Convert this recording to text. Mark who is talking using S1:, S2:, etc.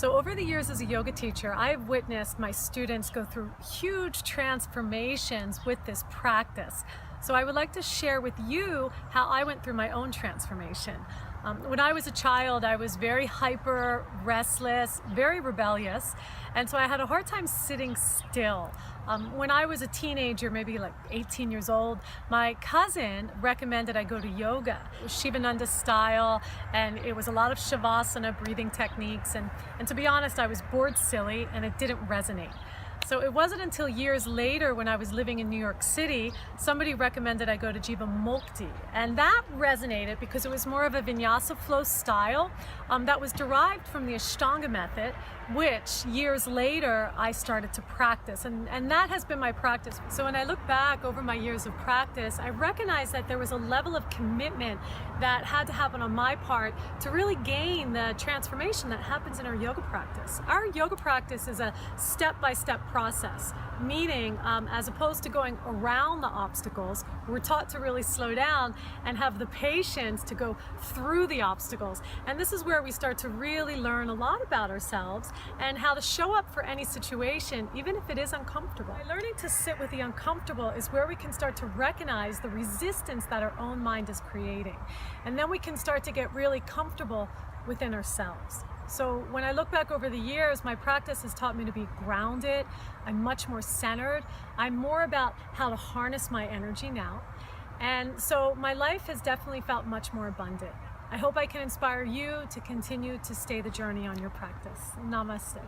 S1: So over the years as a yoga teacher, I've witnessed my students go through huge transformations with this practice. So I would like to share with you how I went through my own transformation. When I was a child, I was very hyper, restless, very rebellious, and so I had a hard time sitting still. When I was a teenager, maybe like 18 years old, my cousin recommended I go to yoga. It was Shivananda style, and it was a lot of Shavasana breathing techniques, and to be honest, I was bored silly and it didn't resonate. So it wasn't until years later when I was living in New York City, somebody recommended I go to Jiva Mukti. And that resonated because it was more of a vinyasa flow style that was derived from the Ashtanga method, which years later I started to practice. And that has been my practice. So when I look back over my years of practice, I recognize that there was a level of commitment that had to happen on my part to really gain the transformation that happens in our yoga practice. Our yoga practice is a step-by-step process, meaning as opposed to going around the obstacles, we're taught to really slow down and have the patience to go through the obstacles. And this is where we start to really learn a lot about ourselves and how to show up for any situation, even if it is uncomfortable. By learning to sit with the uncomfortable is where we can start to recognize the resistance that our own mind is creating. And then we can start to get really comfortable within ourselves. So when I look back over the years, my practice has taught me to be grounded. I'm much more centered. I'm more about how to harness my energy now. And so my life has definitely felt much more abundant. I hope I can inspire you to continue to stay the journey on your practice. Namaste.